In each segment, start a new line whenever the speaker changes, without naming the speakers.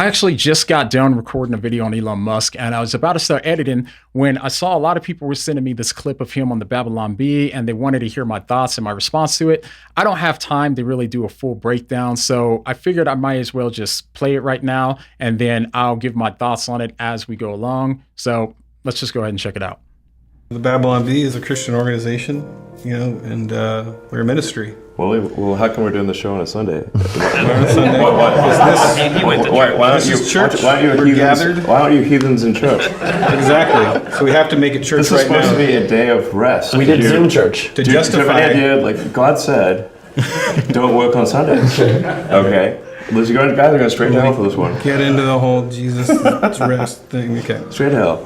I actually just got done recording a video on Elon Musk, and I was about to start editing when I saw a lot of people were sending me this clip of him on the Babylon Bee, and they wanted to hear my thoughts and my response to it. I don't have time to really do a full breakdown, so I figured I might as well just play it right now, and then I'll give my thoughts on it as we go along. So let's just go ahead and check it out.
The Babylon Bee is a Christian organization, and we're a ministry.
Well, how come we're doing the show on a Sunday?
Why aren't you heathens in church? Exactly. So we have to make it church right now.
This is supposed to be a day of rest.
We did Zoom church.
To justify.
Do you have any idea, like God said, don't work on Sundays. Okay. Guys are going straight to hell for this one.
Get into the whole Jesus rest thing. Okay.
Straight to hell.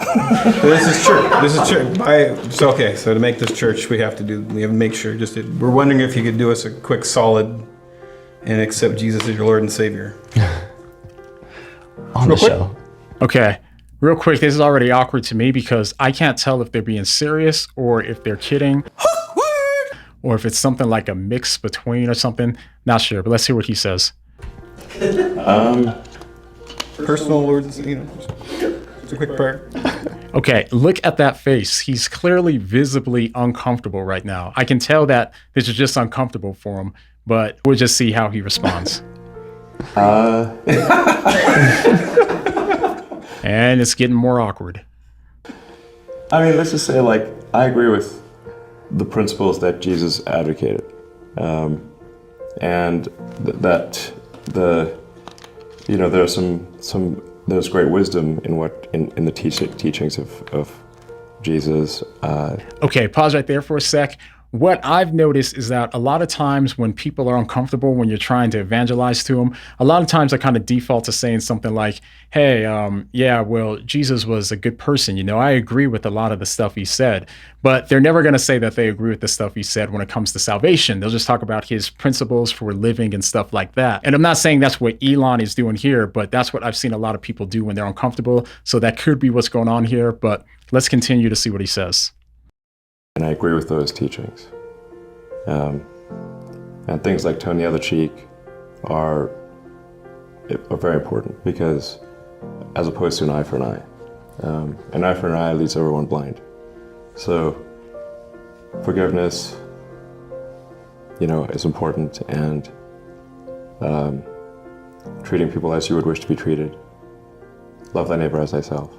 This is church. This is church. So to make this church, we have to make sure. We're wondering if you could do us a quick solid and accept Jesus as your Lord and Savior.
On the show.
Okay. Real quick, this is already awkward to me because I can't tell if they're being serious or if they're kidding. Or if it's something like a mix between or something. Not sure, but let's hear what he says.
Personal words, just a quick prayer.
Okay, look at that face. He's clearly visibly uncomfortable right now. I can tell that this is just uncomfortable for him, but we'll just see how he responds. And it's getting more awkward.
I mean, let's just say, I agree with the principles that Jesus advocated, and there's great wisdom in the teachings of Jesus.
Okay, pause right there for a sec. What I've noticed is that a lot of times when people are uncomfortable when you're trying to evangelize to them, a lot of times I kind of default to saying something like, hey, Jesus was a good person. I agree with a lot of the stuff he said, but they're never going to say that they agree with the stuff he said when it comes to salvation. They'll just talk about his principles for living and stuff like that. And I'm not saying that's what Elon is doing here, but that's what I've seen a lot of people do when they're uncomfortable. So that could be what's going on here, but let's continue to see what he says.
And I agree with those teachings. And things like turn the other cheek are very important because, as opposed to an eye for an eye leaves everyone blind. So forgiveness, is important, and treating people as you would wish to be treated. Love thy neighbor as thyself.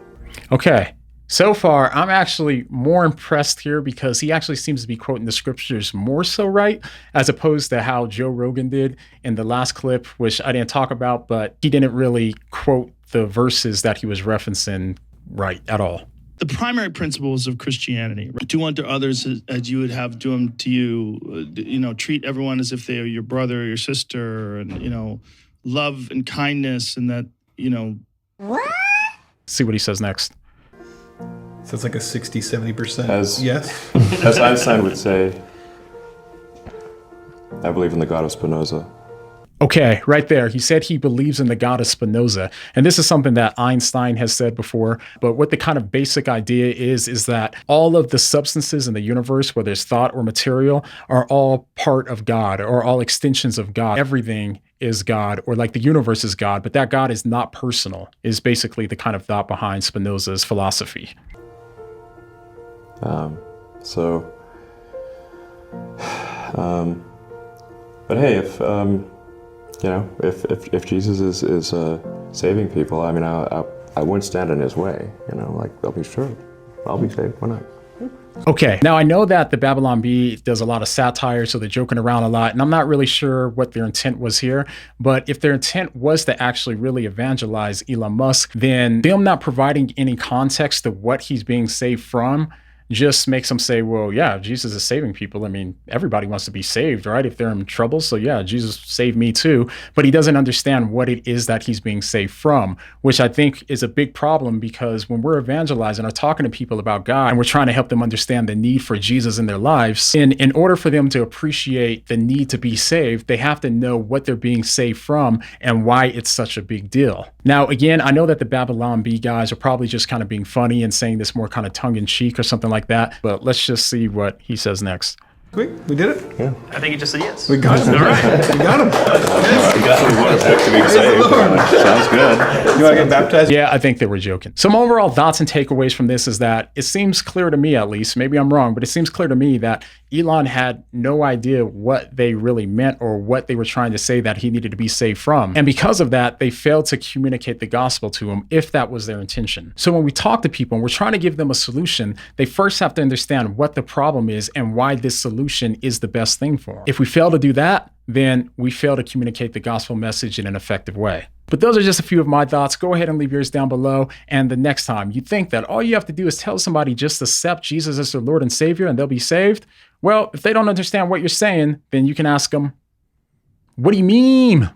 Okay. So far, I'm actually more impressed here because he actually seems to be quoting the scriptures more so right, as opposed to how Joe Rogan did in the last clip, which I didn't talk about, but he didn't really quote the verses that he was referencing right at all.
The primary principles of Christianity: do unto others as you would have do them to you. Treat everyone as if they are your brother or your sister, and love and kindness, and that
What? See what he says next.
So it's like a 60-70%. Yes.
As Einstein would say, I believe in the God of Spinoza.
Okay, right there. He said he believes in the God of Spinoza. And this is something that Einstein has said before. But what the kind of basic idea is that all of the substances in the universe, whether it's thought or material, are all part of God or all extensions of God. Everything is God, or like the universe is God, but that God is not personal, is basically the kind of thought behind Spinoza's philosophy.
But hey, if Jesus is saving people, I mean, I wouldn't stand in his way. I'll be sure, I'll be saved. Why not?
Okay, now I know that the Babylon Bee does a lot of satire, so they're joking around a lot, and I'm not really sure what their intent was here, but if their intent was to actually really evangelize Elon Musk, then them not providing any context to what he's being saved from just makes them say, well, yeah, Jesus is saving people. I mean, everybody wants to be saved, right? If they're in trouble. So yeah, Jesus saved me too. But he doesn't understand what it is that he's being saved from, which I think is a big problem, because when we're evangelizing or talking to people about God and we're trying to help them understand the need for Jesus in their lives, in order for them to appreciate the need to be saved, they have to know what they're being saved from and why it's such a big deal. Now, again, I know that the Babylon Bee guys are probably just kind of being funny and saying this more kind of tongue in cheek or something like that, but let's just see what he says next.
We did it?
Yeah.
I think he just said yes.
We got him.
All right.
We got him.
We want to be saved. Sounds good.
You want to get baptized?
Yeah, I think they were joking. Some overall thoughts and takeaways from this is that it seems clear to me, at least, maybe I'm wrong, but it seems clear to me that Elon had no idea what they really meant or what they were trying to say that he needed to be saved from. And because of that, they failed to communicate the gospel to him if that was their intention. So when we talk to people and we're trying to give them a solution, they first have to understand what the problem is and why this solution is the best thing for them. If we fail to do that, then we fail to communicate the gospel message in an effective way. But those are just a few of my thoughts. Go ahead and leave yours down below. And the next time you think that all you have to do is tell somebody just accept Jesus as their Lord and Savior and they'll be saved, well, if they don't understand what you're saying, then you can ask them, what do you mean?